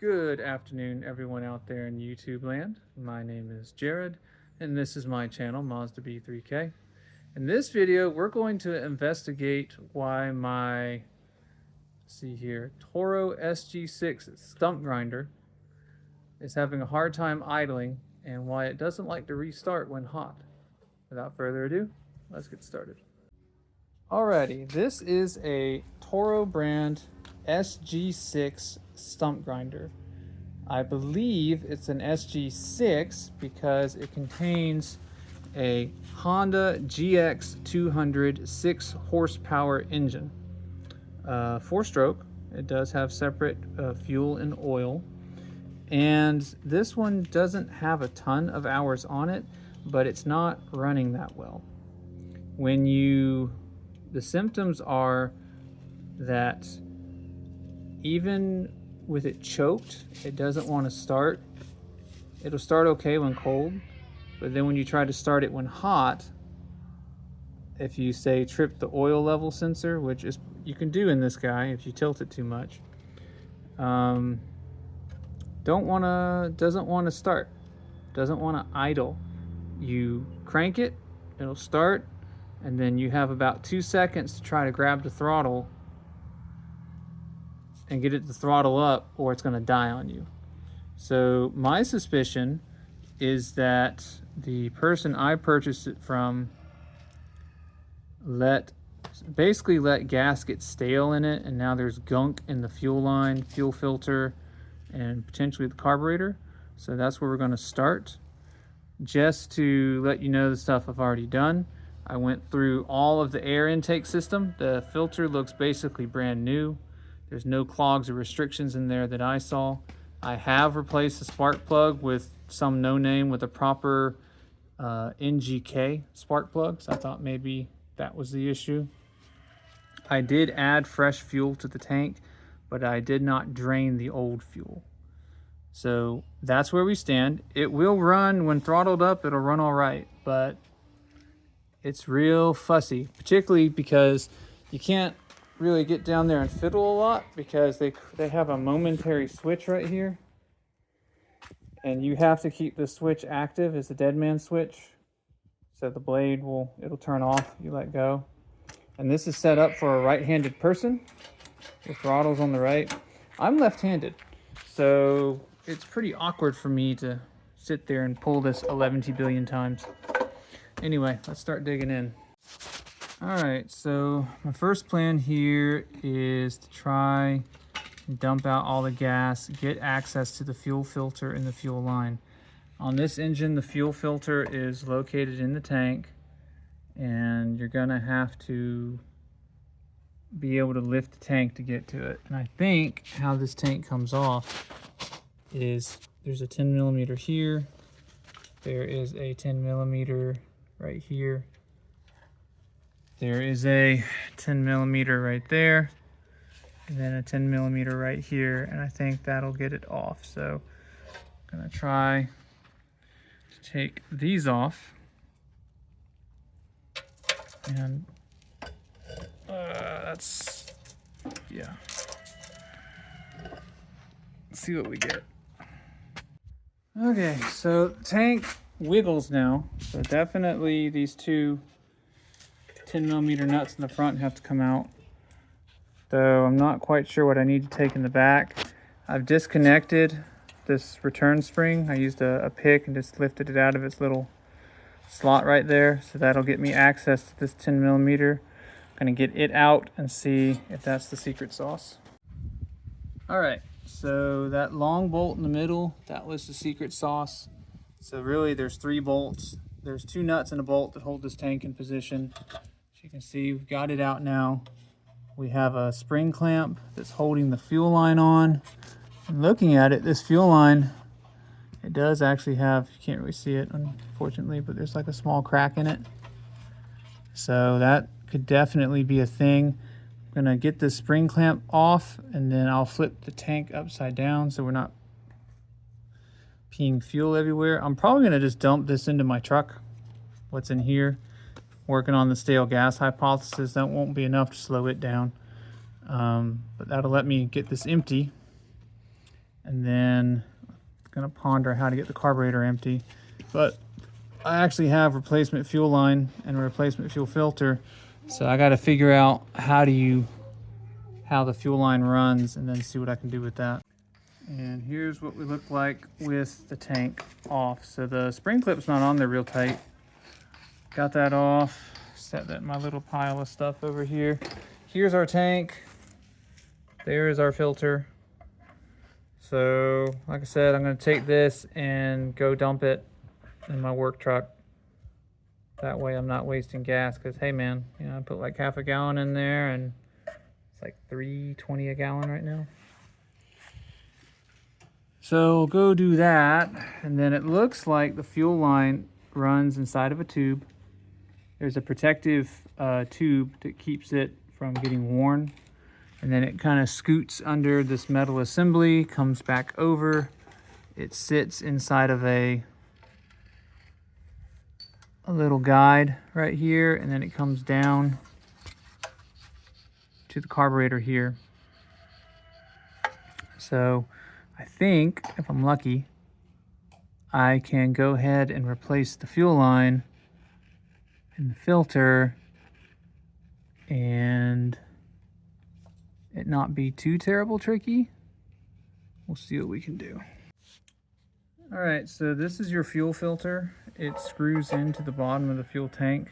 Good afternoon, everyone out there in YouTube land. My name is Jared, and this is my channel, Mazda B3K. In this video, we're going to investigate why my, Toro SG-6 stump grinder is having a hard time idling and why it doesn't like to restart when hot. Without further ado, let's get started. Alrighty, this is a Toro brand SG-6 stump grinder. I believe it's an SG-6 because it contains a Honda GX200 6 horsepower engine. 4-stroke. It does have separate fuel and oil. And this one doesn't have a ton of hours on it, but it's not running that well. The symptoms are that even with it choked, it doesn't want to start. It'll start okay when cold, but then when you try to start it when hot, if you say trip the oil level sensor, which is you can do in this guy if you tilt it too much, doesn't want to start, doesn't want to idle. You crank it, it'll start, and then you have about 2 seconds to try to grab the throttle and get it to throttle up, or it's going to die on you. So my suspicion is that the person I purchased it from basically let gas get stale in it, and now there's gunk in the fuel line, fuel filter, and potentially the carburetor. So that's where we're going to start. Just to let you know the stuff I've already done, I went through all of the air intake system. The filter looks basically brand new. There's no clogs or restrictions in there that I saw. I have replaced the spark plug with some no name with a proper NGK spark plug. So I thought maybe that was the issue. I did add fresh fuel to the tank, but I did not drain the old fuel. So that's where we stand. It will run when throttled up, it'll run all right, but it's real fussy, particularly because you can't really get down there and fiddle a lot because they have a momentary switch right here, and you have to keep the switch active as the dead man switch, so the blade it'll turn off, you let go. And this is set up for a right-handed person. The throttle's on the right. I'm left-handed, so it's pretty awkward for me to sit there and pull this 11 billion times. Anyway, let's start digging in. All right, so my first plan here is to try and dump out all the gas, get access to the fuel filter in the fuel line. On this engine, the fuel filter is located in the tank, and you're gonna have to be able to lift the tank to get to it. And I think how this tank comes off is there's a 10 millimeter here, there is a 10 millimeter right here, there is a 10 millimeter right there, and then a 10 millimeter right here, and I think that'll get it off. So I'm gonna try to take these off, and yeah. Let's see what we get. Okay, so the tank wiggles now, so definitely these two 10 millimeter nuts in the front have to come out, though I'm not quite sure what I need to take in the back. I've disconnected this return spring. I used a pick and just lifted it out of its little slot right there, so that'll get me access to this 10 millimeter. I'm gonna get it out and see if that's the secret sauce. All right, so that long bolt in the middle, that was the secret sauce. So really there's 3 bolts. There's 2 nuts and a bolt that hold this tank in position. As you can see, we've got it out now. We have a spring clamp that's holding the fuel line on. And looking at it, this fuel line, it does actually have, you can't really see it unfortunately, but there's like a small crack in it. So that could definitely be a thing. I'm gonna get the spring clamp off, and then I'll flip the tank upside down so we're not peeing fuel everywhere. I'm probably gonna just dump this into my truck, what's in here. Working on the stale gas hypothesis, that won't be enough to slow it down. But that'll let me get this empty. and then I'm gonna ponder how to get the carburetor empty. But I actually have replacement fuel line and a replacement fuel filter, so I got to figure out how the fuel line runs and then see what I can do with that. And here's what we look like with the tank off. So the spring clip's not on there real tight. Got that off, set that in my little pile of stuff over here. Here's our tank. There is our filter. So like I said, I'm gonna take this and go dump it in my work truck. That way I'm not wasting gas, because hey man, you know, I put like half a gallon in there and it's like $3.20 a gallon right now. So go do that, and then it looks like the fuel line runs inside of a tube. There's a protective tube that keeps it from getting worn, and then it kind of scoots under this metal assembly, comes back over. It sits inside of a little guide right here, and then it comes down to the carburetor here. So I think if I'm lucky, I can go ahead and replace the fuel line and the filter and it not be too terrible tricky. We'll see what we can do. All right, so this is your fuel filter. It screws into the bottom of the fuel tank.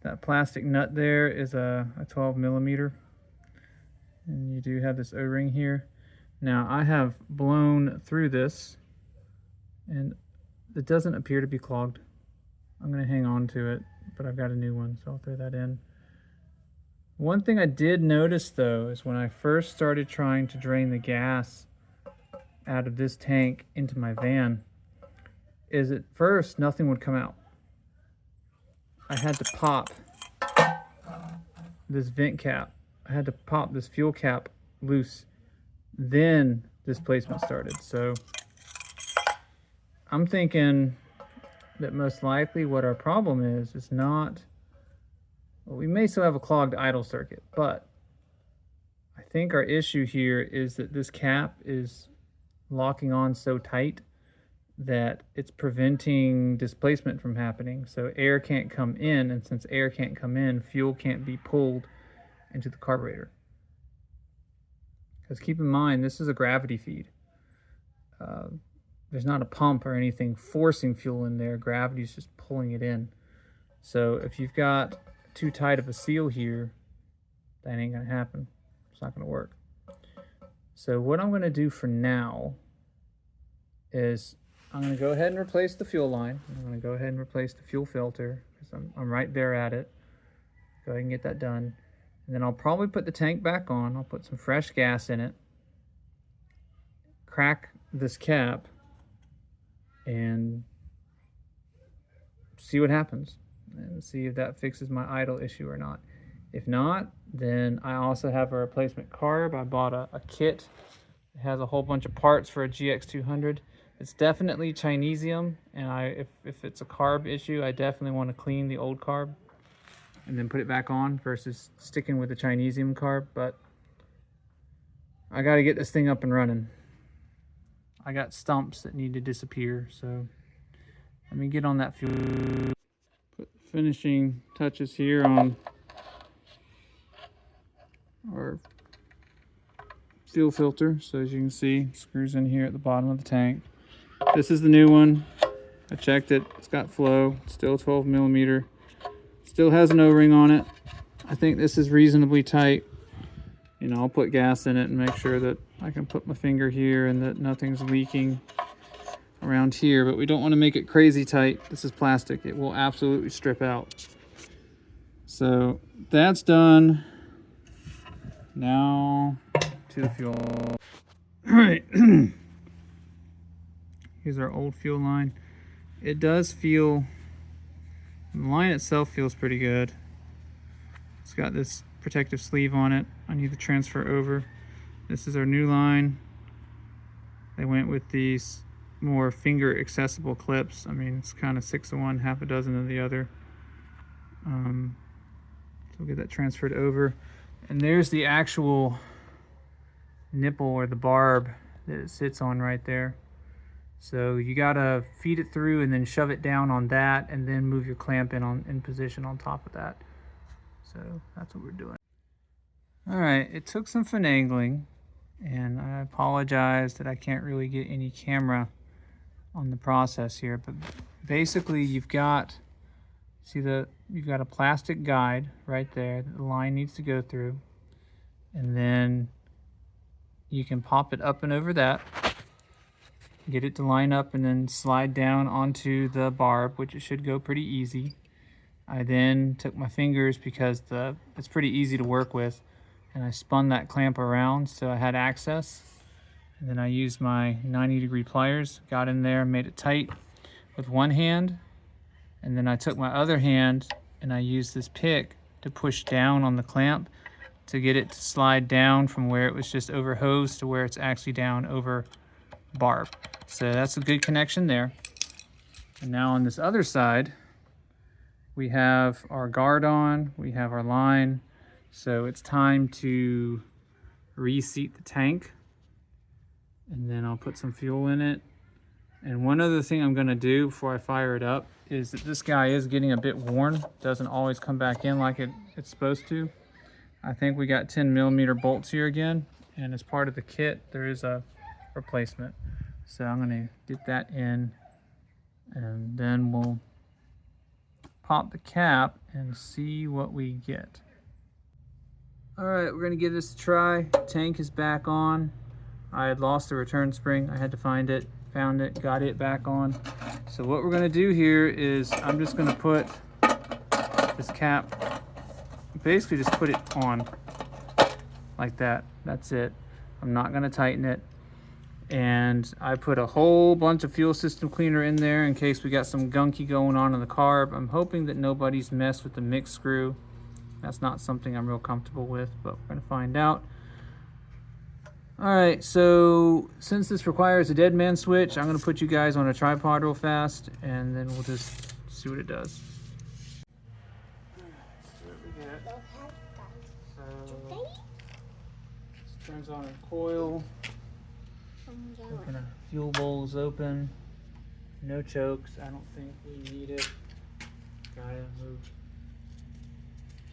That plastic nut there is a 12 millimeter. And you do have this O-ring here. Now I have blown through this and it doesn't appear to be clogged. I'm gonna hang on to it, but I've got a new one, so I'll throw that in. One thing I did notice though is when I first started trying to drain the gas out of this tank into my van, is at first nothing would come out. I had to pop this vent cap. I had to pop this fuel cap loose. Then displacement started. So I'm thinking that most likely what our problem is not, well, we may still have a clogged idle circuit, but I think our issue here is that this cap is locking on so tight that it's preventing displacement from happening. So air can't come in, and since air can't come in, fuel can't be pulled into the carburetor. Because keep in mind, this is a gravity feed. There's not a pump or anything forcing fuel in there. Gravity's just pulling it in. So if you've got too tight of a seal here, that ain't gonna happen. It's not gonna work. So what I'm gonna do for now is I'm gonna go ahead and replace the fuel line. I'm gonna go ahead and replace the fuel filter because I'm right there at it. Go ahead and get that done. And then I'll probably put the tank back on. I'll put some fresh gas in it, crack this cap, and see what happens and see if that fixes my idle issue or not. If not, then I also have a replacement carb. I bought a kit. It has a whole bunch of parts for a GX200. It's definitely Chinesium, and if it's a carb issue, I definitely want to clean the old carb and then put it back on versus sticking with the Chinesium carb. But I got to get this thing up and running. I got stumps that need to disappear, so let me get on that fuel. Put the finishing touches here on our fuel filter. So as you can see, screws in here at the bottom of the tank. This is the new one. I checked it. It's got flow. It's still 12 millimeter. Still has an O-ring on it. I think this is reasonably tight. You know, I'll put gas in it and make sure that I can put my finger here and that nothing's leaking around here, but we don't want to make it crazy tight. This is plastic. It will absolutely strip out. So that's done. Now to the fuel. All right. Here's our old fuel line. It does feel, the line itself feels pretty good. It's got this protective sleeve on it. I need to transfer over. This is our new line. They went with these more finger accessible clips. I mean, it's kind of 6 of one, half a dozen of the other. So we'll get that transferred over. And there's the actual nipple or the barb that it sits on right there. So you gotta feed it through and then shove it down on that, and then move your clamp in position on top of that. So that's what we're doing. All right, it took some finagling, and I apologize that I can't really get any camera on the process here, but basically you've got, you've got a plastic guide right there that the line needs to go through, and then you can pop it up and over that, get it to line up, and then slide down onto the barb, which it should go pretty easy. I then took my fingers, because it's pretty easy to work with, and I spun that clamp around so I had access. And then I used my 90-degree pliers, got in there, made it tight with one hand, and then I took my other hand and I used this pick to push down on the clamp to get it to slide down from where it was just over hose to where it's actually down over barb. So that's a good connection there. And now on this other side, we have our guard on, we have our line. So it's time to reseat the tank. And then I'll put some fuel in it. And one other thing I'm gonna do before I fire it up is that this guy is getting a bit worn. Doesn't always come back in like it's supposed to. I think we got 10mm bolts here again. And as part of the kit, there is a replacement. So I'm gonna get that in, and then we'll pop the cap and see what we get. All right, we're gonna give this a try. Tank is back on. I had lost the return spring. I had to find it, found it, got it back on. So what we're gonna do here is I'm just gonna put this cap, basically just put it on like that. That's it. I'm not gonna tighten it. And I put a whole bunch of fuel system cleaner in there in case we got some gunky going on in the carb. I'm hoping that nobody's messed with the mix screw. That's not something I'm real comfortable with, but we're gonna find out. All right, so since this requires a dead man switch, I'm gonna put you guys on a tripod real fast, and then we'll just see what it does. So this turns on a coil. Fuel bowl is open. No chokes. I don't think we need it. Gotta move.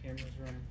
Camera's running.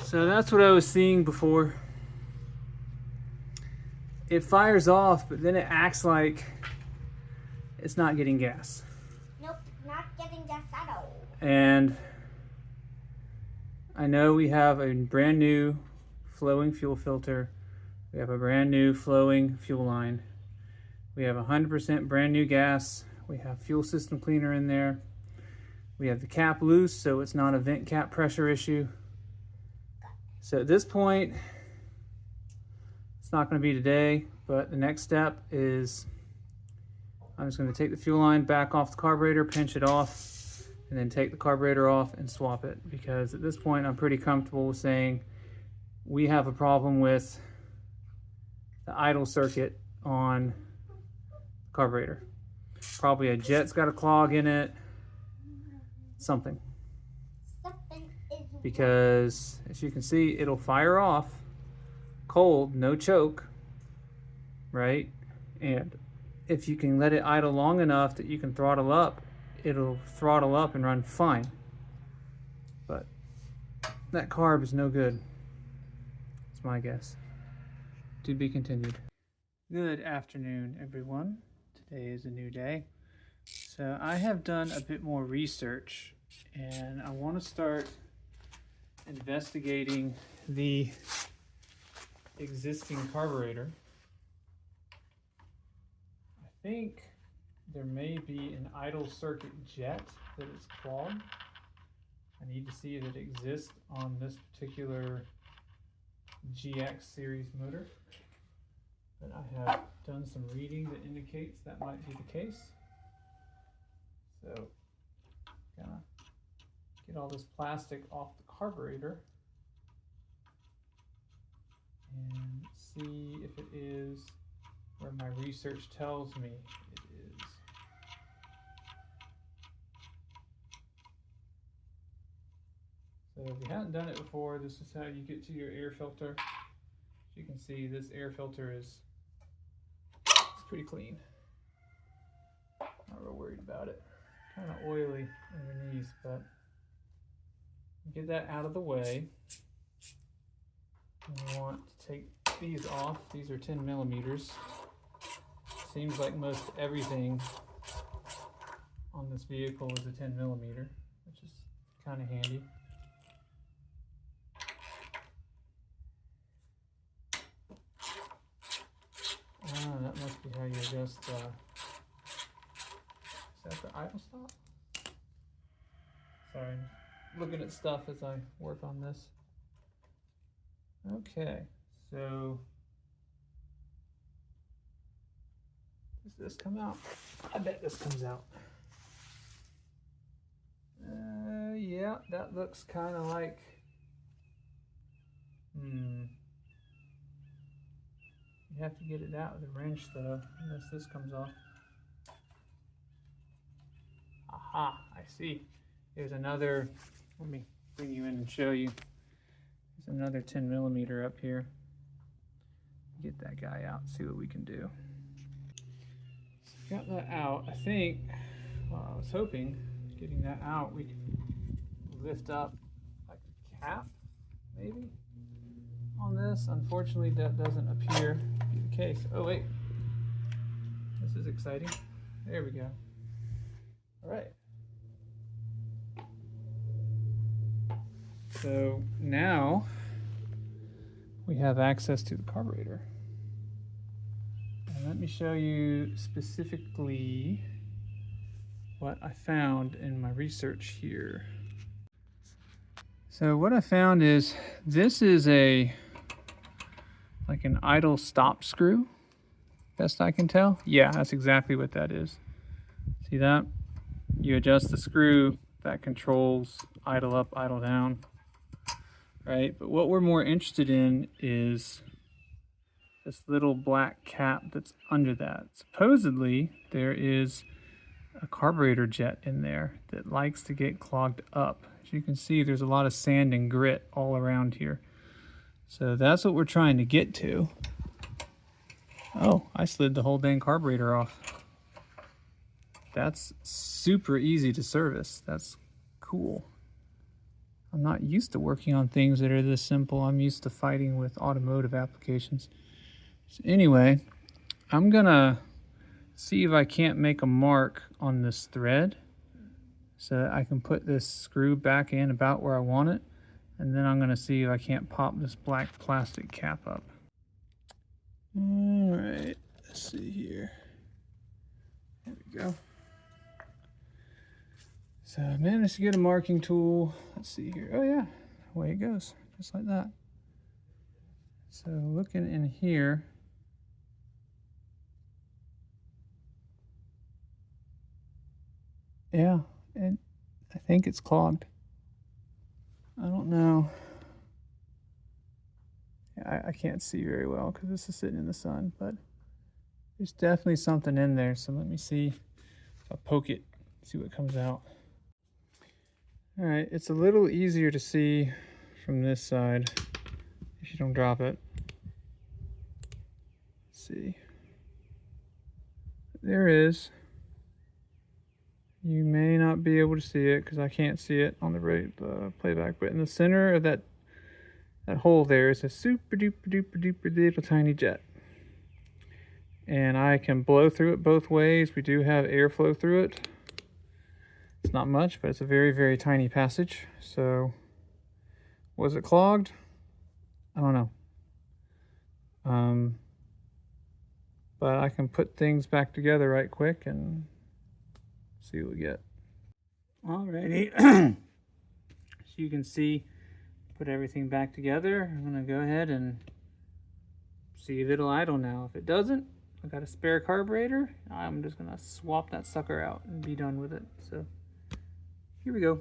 So that's what I was seeing before. It fires off, but then it acts like it's not getting gas. Nope, not getting gas at all. And I know we have a brand new flowing fuel filter. We have a brand new flowing fuel line. We have 100% brand new gas. We have fuel system cleaner in there. We have the cap loose, so it's not a vent cap pressure issue. So at this point, it's not going to be today, but the next step is I'm just going to take the fuel line back off the carburetor, pinch it off, and then take the carburetor off and swap it, because at this point I'm pretty comfortable with saying we have a problem with the idle circuit on the carburetor. Probably a jet's got a clog in it, something. Because as you can see, it'll fire off cold, no choke, right? And if you can let it idle long enough that you can throttle up, it'll throttle up and run fine. But that carb is no good. It's my guess. To be continued. Good afternoon, everyone. Today is a new day. So I have done a bit more research, and I want to start investigating the existing carburetor. I think there may be an idle circuit jet that is clogged. I need to see if it exists on this particular GX series motor. But I have done some reading that indicates that might be the case. So, gonna get all this plastic off the carburetor and see if it is where my research tells me it is. So if you haven't done it before, this is how you get to your air filter. As you can see, this air filter is pretty clean. Not real worried about it. Kind of oily underneath, but get that out of the way. And we want to take these off. These are 10 millimeters. Seems like most everything on this vehicle is a 10 millimeter, which is kind of handy. Ah, that must be how you adjust is that the idle stop? Sorry, I'm looking at stuff as I work on this. Okay, so does this come out? I bet this comes out. Yeah, that looks kind of like, you have to get it out with a wrench though, unless this comes off. Aha, I see. There's another, let me bring you in and show you. There's another 10 millimeter up here. Get that guy out, see what we can do. So got that out. I think, well, I was hoping, getting that out, we could lift up like a cap, maybe, on this. Unfortunately, that doesn't appear to be the case. Oh wait, this is exciting. There we go. All right. So now we have access to the carburetor. And let me show you specifically what I found in my research here. So what I found is this is like an idle stop screw, best I can tell. Yeah, that's exactly what that is. See that? You adjust the screw that controls idle up, idle down, right? But what we're more interested in is this little black cap that's under that. Supposedly there is a carburetor jet in there that likes to get clogged up. As you can see, there's a lot of sand and grit all around here. So that's what we're trying to get to. Oh, I slid the whole dang carburetor off. That's super easy to service. That's cool. I'm not used to working on things that are this simple. I'm used to fighting with automotive applications. So anyway, I'm gonna see if I can't make a mark on this thread so that I can put this screw back in about where I want it. And then I'm gonna see if I can't pop this black plastic cap up. All right, let's see here. There we go. So I managed to get a marking tool. Let's see here. Oh yeah, away it goes, just like that. So looking in here, Yeah, and I think it's clogged. I don't know. I can't see very well because this is sitting in the sun, but there's definitely something in there. So let me see if I poke it, see what comes out. All right, it's a little easier to see from this side if you don't drop it. Let's see. There is. You may not be able to see it because I can't see it on the playback, but in the center of that hole there is a super duper duper duper little tiny jet. And I can blow through it both ways. We do have airflow through it. It's not much, but it's a very, very tiny passage. So, was it clogged? I don't know. But I can put things back together right quick and see what we get. Alrighty. So you can see, put everything back together. I'm gonna go ahead and see if it'll idle now. If it doesn't, I got a spare carburetor. I'm just gonna swap that sucker out and be done with it. So here we go.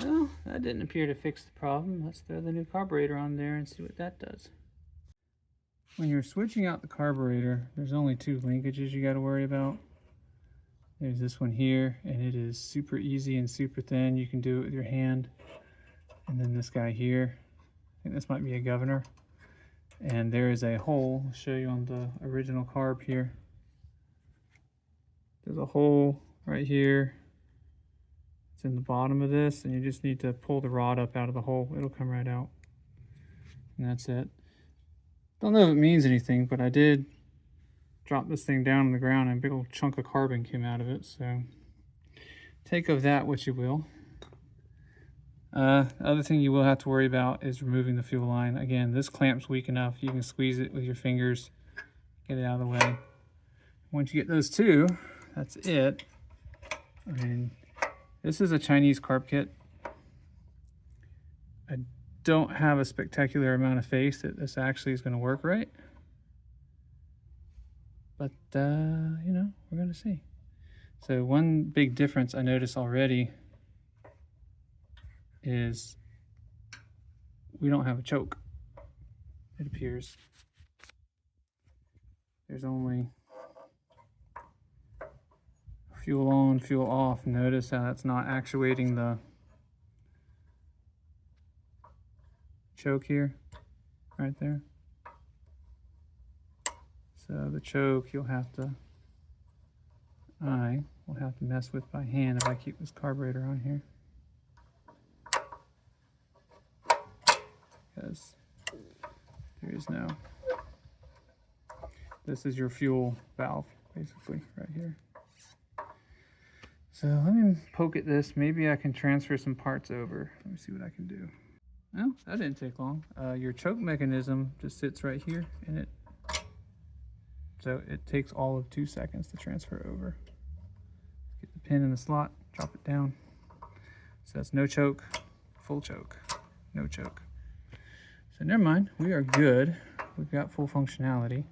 Well, that didn't appear to fix the problem. Let's throw the new carburetor on there and see what that does. When you're switching out the carburetor, there's only two linkages you got to worry about. There's this one here, and it is super easy and super thin. You can do it with your hand. And then this guy here, I think this might be a governor. And there is a hole, I'll show you on the original carb here. There's a hole right here. It's in the bottom of this, and you just need to pull the rod up out of the hole. It'll come right out. And that's it. Don't know if it means anything, but I did drop this thing down on the ground and a big old chunk of carbon came out of it. So take of that what you will. Other thing you will have to worry about is removing the fuel line. Again, this clamp's weak enough. You can squeeze it with your fingers, get it out of the way. Once you get those two, that's it. I mean, this is a Chinese carb kit. I don't have a spectacular amount of faith that this actually is going to work right. But, you know, we're going to see. So one big difference I noticed already is we don't have a choke, it appears. There's only fuel on, fuel off. Notice how that's not actuating the choke here, right there. So the choke I will have to mess with by hand if I keep this carburetor on here. Because there is no, this is your fuel valve basically right here. So let me poke at this. Maybe I can transfer some parts over. Let me see what I can do. Well, that didn't take long. Your choke mechanism just sits right here in it. So it takes all of 2 seconds to transfer over. Get the pin in the slot, drop it down. So that's no choke, full choke, no choke. So never mind, we are good. We've got full functionality.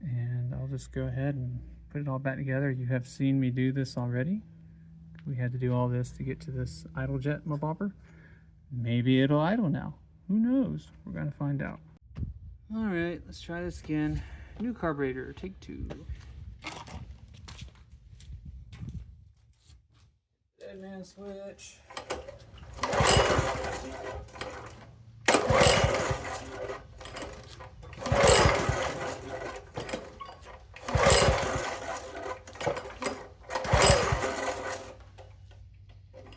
And I'll just go ahead and put it all back together. You have seen me do this already. We had to do all this to get to this idle jet mobopper. Maybe it'll idle now. Who knows? We're gonna find out. All right, let's try this again. New carburetor, take 2. Dead man switch.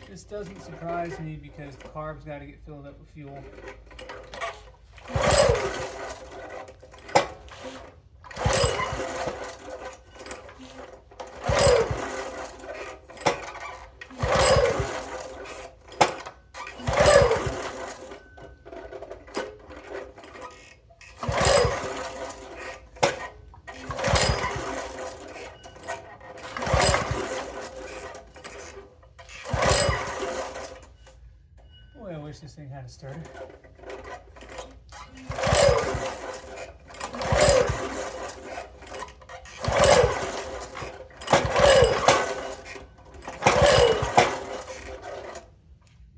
This doesn't surprise me because the carb's got to get filled up with fuel. Boy, I wish this thing had a starter.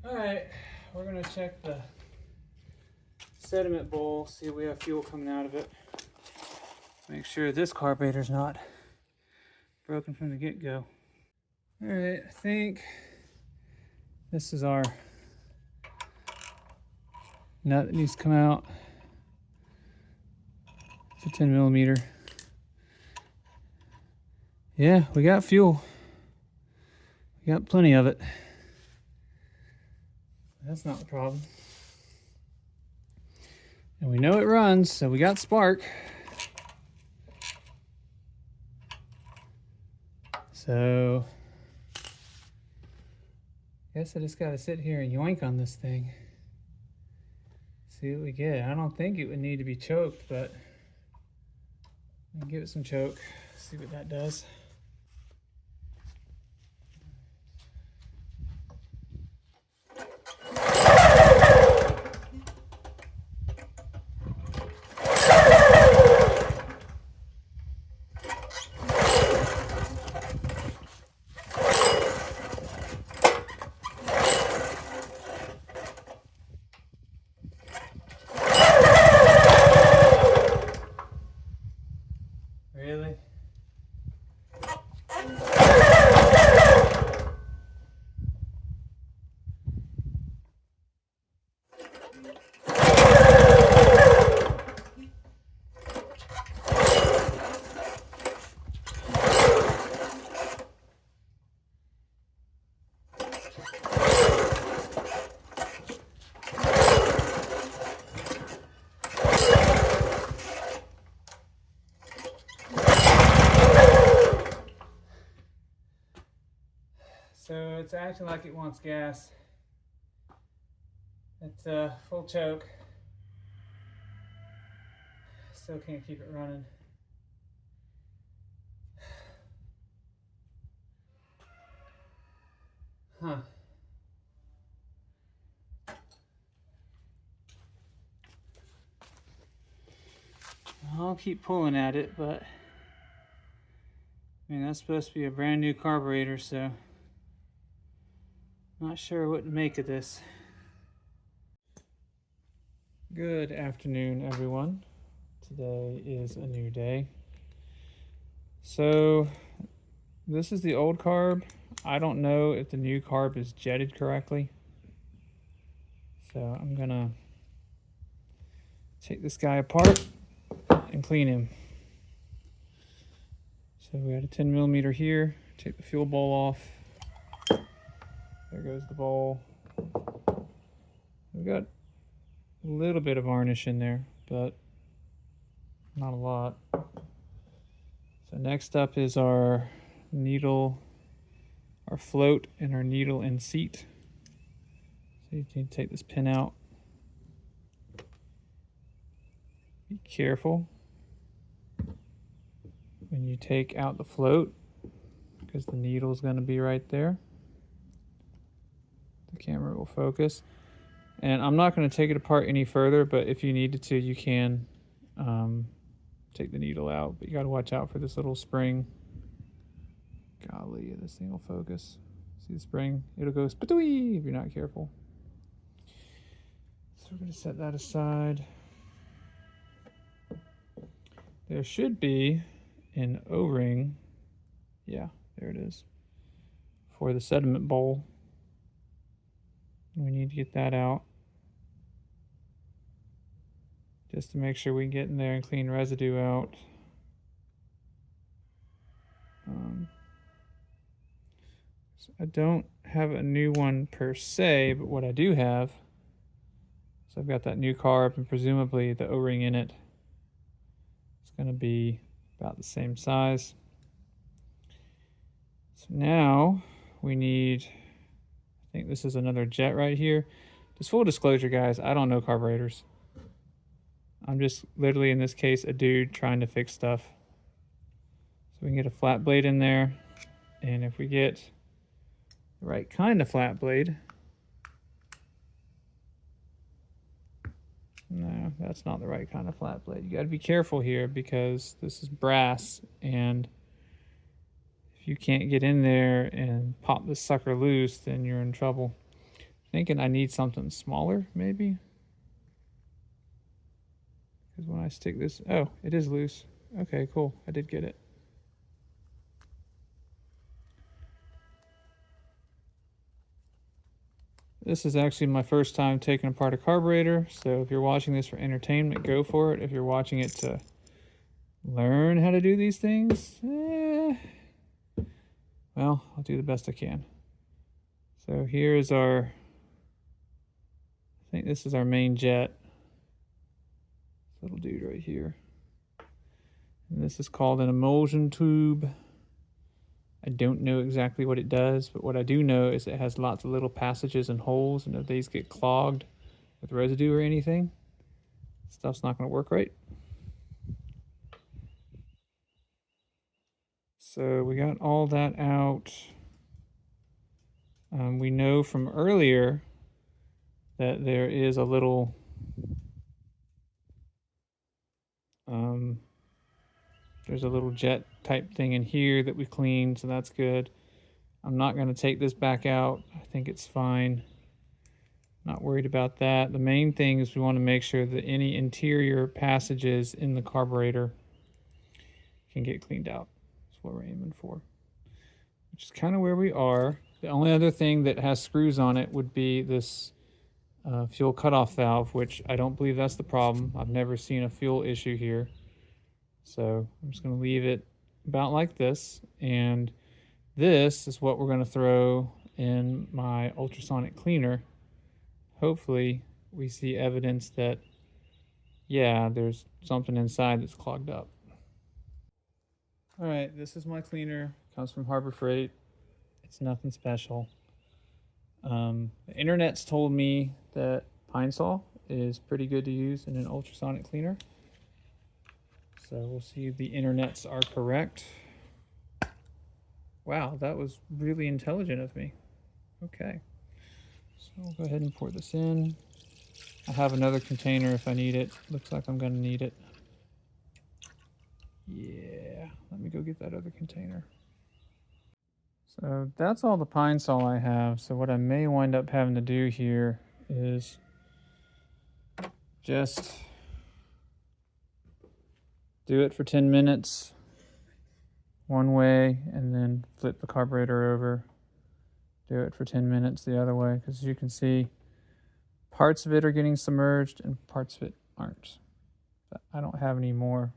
Alright, we're going to check the sediment bowl, see if we have fuel coming out of it. Make sure this carburetor's not broken from the get-go. Alright, I think this is our nut that needs to come out. It's a 10 millimeter. Yeah, we got fuel. We got plenty of it. That's not the problem. And we know it runs, so we got spark. So, guess I just gotta sit here and yoink on this thing. See what we get. I don't think it would need to be choked, but I'll give it some choke. See what that does. Really? So it's acting like it wants gas. It's a full choke. Still can't keep it running. Huh. I'll keep pulling at it, but I mean, that's supposed to be a brand new carburetor, so not sure what to make of this. Good afternoon, everyone. Today is a new day. So this is the old carb. I don't know if the new carb is jetted correctly. So I'm gonna take this guy apart and clean him. So we had a 10 millimeter here. Take the fuel bowl off. There goes the bowl. We've got a little bit of varnish in there, but not a lot. So next up is our needle, our float, and our needle and seat. So you can take this pin out. Be careful when you take out the float, because the needle is going to be right there. The camera will focus. And I'm not going to take it apart any further, but if you needed to, you can take the needle out. But you got to watch out for this little spring. Golly, this thing will focus. See the spring? It'll go spatooey if you're not careful. So we're going to set that aside. there should be an O-ring. Yeah, there it is. For the sediment bowl. We need to get that out. Just to make sure we get in there and clean residue out. So I don't have a new one per se, but what I do have, so I've got that new carb and presumably the O-ring in it. It's going to be about the same size. So now we need, I think this is another jet right here. Just full disclosure, guys, I don't know carburetors. I'm just literally, in this case, a dude trying to fix stuff. So we can get a flat blade in there. And if we get the right kind of flat blade. No, that's not the right kind of flat blade. You got to be careful here because this is brass, and if you can't get in there and pop this sucker loose, then you're in trouble. Thinking I need something smaller, maybe. Because when I stick this, oh, it is loose. Okay, cool. I did get it. This is actually my first time taking apart a carburetor, so if you're watching this for entertainment, go for it. If you're watching it to learn how to do these things, well, I'll do the best I can. So here's our, I think this is our main jet. This little dude right here. And this is called an emulsion tube. I don't know exactly what it does, but what I do know is it has lots of little passages and holes, and if these get clogged with residue or anything, stuff's not going to work right. So we got all that out. We know from earlier that there is a little there's a little jet type thing in here that we cleaned, so that's good. I'm not going to take this back out. I think it's fine. Not worried about that. The main thing is we want to make sure that any interior passages in the carburetor can get cleaned out. That's what we're aiming for, which is kind of where we are. The only other thing that has screws on it would be this fuel cutoff valve, which I don't believe that's the problem. I've never seen a fuel issue here. So I'm just going to leave it about like this. And this is what we're going to throw in my ultrasonic cleaner. Hopefully we see evidence that, yeah, there's something inside that's clogged up. All right, this is my cleaner. Comes from Harbor Freight. It's nothing special. The internet's told me that Pine Sol is pretty good to use in an ultrasonic cleaner. So we'll see if the internets are correct. Wow, that was really intelligent of me. Okay. So we'll go ahead and pour this in. I have another container if I need it. Looks like I'm going to need it. Yeah, let me go get that other container. So that's all the Pine Sol I have. So what I may wind up having to do here is just do it for 10 minutes one way and then flip the carburetor over. Do it for 10 minutes the other way, because as you can see, parts of it are getting submerged and parts of it aren't. But I don't have any more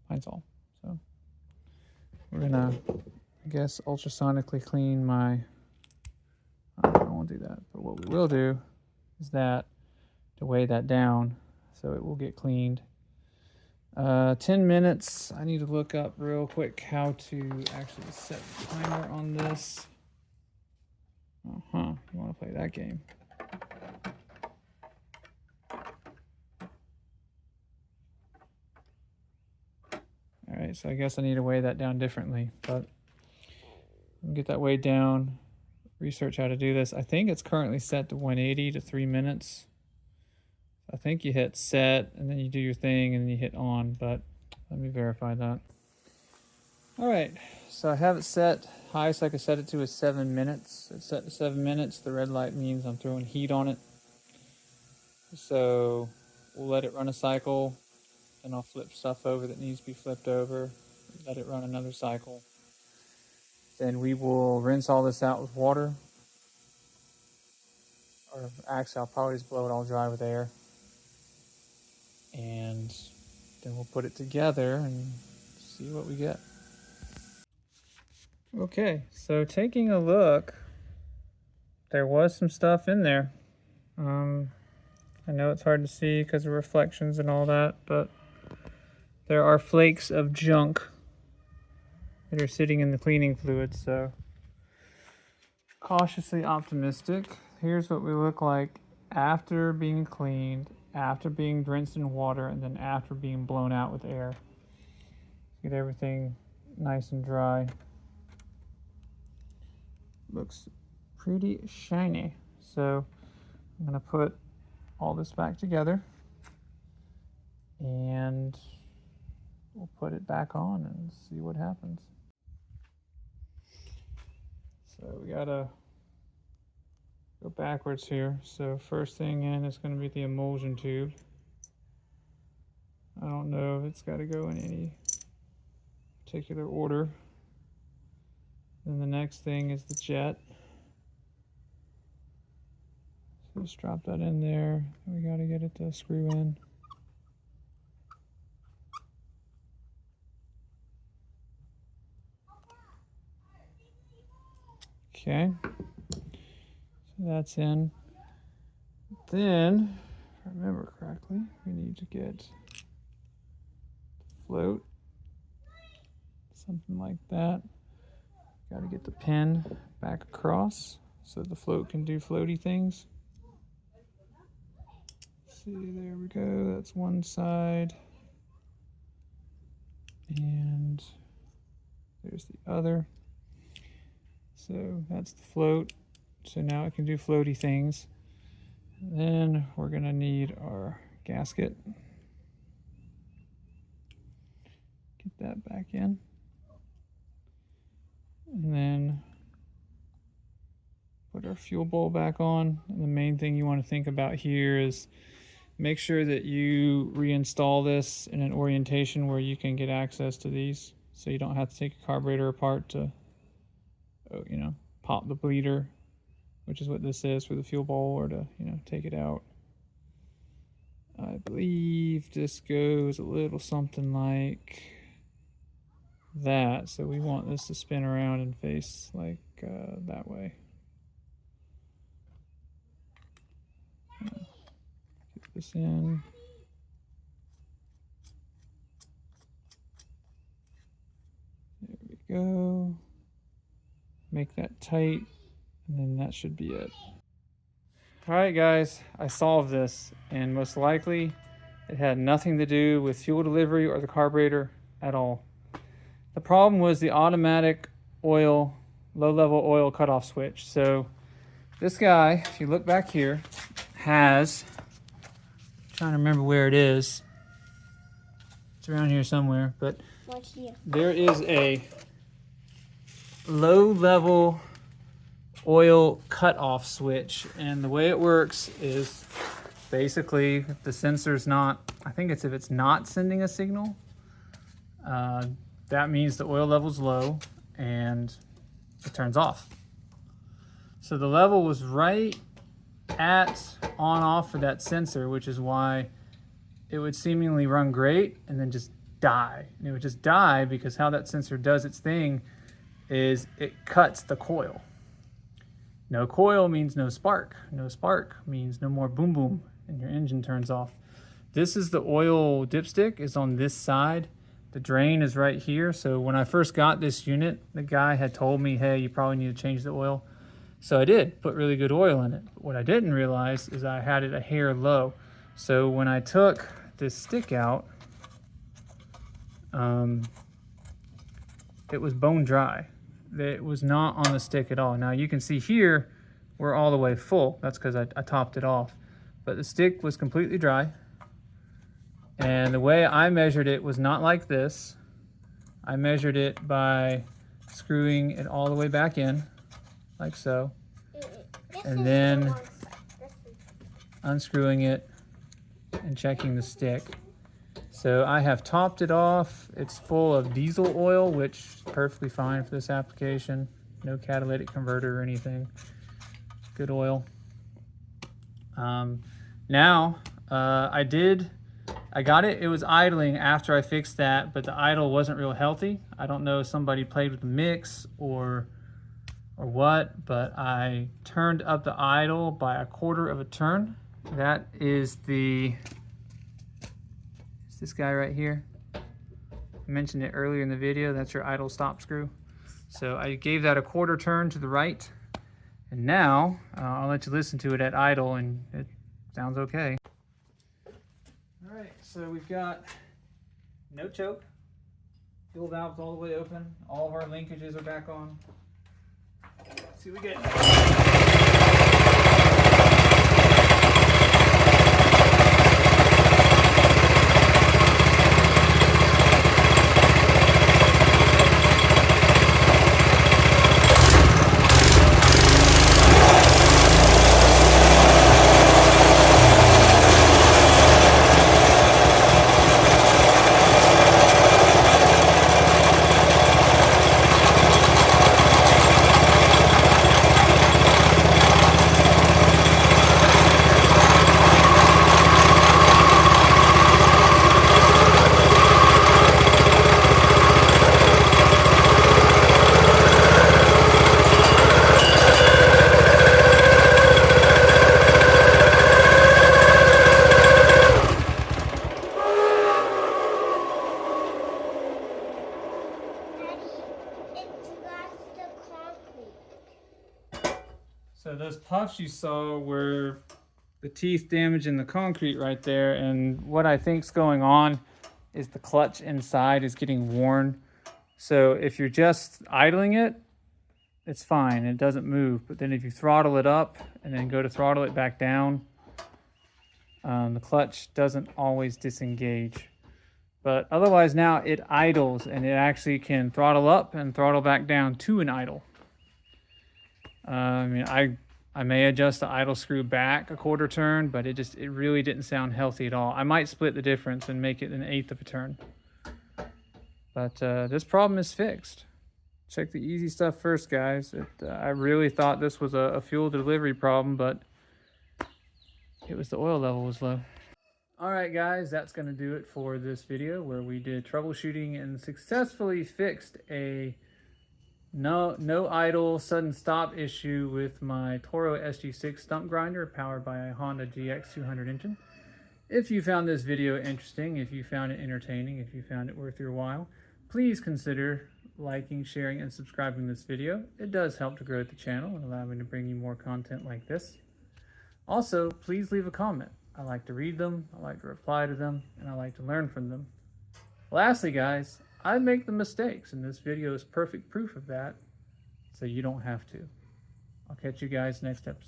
Pine Sol. So we're gonna, I guess, ultrasonically clean my, I won't do that, but what we will do is that to weigh that down so it will get cleaned. 10 minutes. I need to look up real quick how to actually set the timer on this. You want to play that game? All right, so I guess I need to weigh that down differently, but get that weighed down, research how to do this. I think it's currently set to 180 to 3 minutes. I think you hit set and then you do your thing and then you hit on, but let me verify that. All right, so I have it set. Highest I can set it to is 7 minutes. It's set to 7 minutes. The red light means I'm throwing heat on it. So we'll let it run a cycle. Then I'll flip stuff over that needs to be flipped over, let it run another cycle. Then we will rinse all this out with water. Or actually, I'll probably just blow it all dry with air. And then we'll put it together and see what we get. Okay, so taking a look, there was some stuff in there. I know it's hard to see because of reflections and all that, but there are flakes of junk that are sitting in the cleaning fluid, so cautiously optimistic. Here's what we look like after being cleaned, after being rinsed in water, and then after being blown out with air. Get everything nice and dry. Looks pretty shiny. So I'm gonna put all this back together and we'll put it back on and see what happens. So we gotta go backwards here. So first thing in is gonna be the emulsion tube. I don't know if it's gotta go in any particular order. Then the next thing is the jet. So just drop that in there. We gotta get it to screw in. Okay, so that's in. Then, if I remember correctly, we need to get the float, something like that. Got to get the pin back across so the float can do floaty things. See, there we go. That's one side, and there's the other. So that's the float. So now it can do floaty things. Then we're gonna need our gasket. Get that back in. And then put our fuel bowl back on. And the main thing you want to think about here is make sure that you reinstall this in an orientation where you can get access to these. So you don't have to take a carburetor apart to, you know, pop the bleeder, which is what this is for the fuel bowl, or to, you know, take it out. I believe this goes a little something like that. So we want this to spin around and face like that way. Get this in. There we go. Make that tight, and then that should be it. All right, guys, I solved this, and most likely it had nothing to do with fuel delivery or the carburetor at all. The problem was the automatic oil, low-level oil cutoff switch. So this guy, if you look back here, has, I'm trying to remember where it is. It's around here somewhere, but there is a low-level oil cutoff switch, and the way it works is basically if the sensor's not, I think it's if it's not sending a signal, that means the oil level's low and it turns off. So the level was right at on off for that sensor, which is why it would seemingly run great and then just die. And it would just die because how that sensor does its thing is it cuts the coil. No coil means no spark. No spark means no more boom boom and your engine turns off. This is the oil dipstick is on this side. The drain is right here. So when I first got this unit, the guy had told me, hey, you probably need to change the oil. So I did put really good oil in it. But what I didn't realize is I had it a hair low. So when I took this stick out, it was bone dry. It was not on the stick at all. Now you can see here, we're all the way full. That's because I topped it off. But the stick was completely dry. And the way I measured it was not like this. I measured it by screwing it all the way back in, like so. And then unscrewing it and checking the stick. So I have topped it off. It's full of diesel oil, which is perfectly fine for this application. No catalytic converter or anything. Good oil. Now, I got it. It was idling after I fixed that, but the idle wasn't real healthy. I don't know if somebody played with the mix or what, but I turned up the idle by 1/4 of a turn. That is this guy right here. I mentioned it earlier in the video. That's your idle stop screw. So I gave that 1/4 turn to the right. And now I'll let you listen to it at idle, and it sounds okay. All right, so we've got no choke. Fuel valve's all the way open. All of our linkages are back on. Let's see what we get. So those puffs you saw were the teeth damaging the concrete right there, and what I think's going on is the clutch inside is getting worn. So if you're just idling it, it's fine, it doesn't move. But then if you throttle it up and then go to throttle it back down, the clutch doesn't always disengage. But otherwise now it idles, and it actually can throttle up and throttle back down to an idle. I mean, I may adjust the idle screw back 1/4 turn, but it really didn't sound healthy at all. I might split the difference and make it 1/8 of a turn. But this problem is fixed. Check the easy stuff first, guys. I really thought this was a fuel delivery problem, but it was the oil level was low. All right, guys, that's going to do it for this video where we did troubleshooting and successfully fixed a no idle sudden stop issue with my Toro SG-6 stump grinder powered by a Honda GX200 engine. If you found this video interesting, if you found it entertaining, if you found it worth your while, please consider liking, sharing, and subscribing to this video. It does help to grow the channel and allow me to bring you more content like this. Also, please leave a comment. I like to read them, I like to reply to them, and I like to learn from them. Lastly, guys, I make the mistakes, and this video is perfect proof of that, so you don't have to. I'll catch you guys next episode.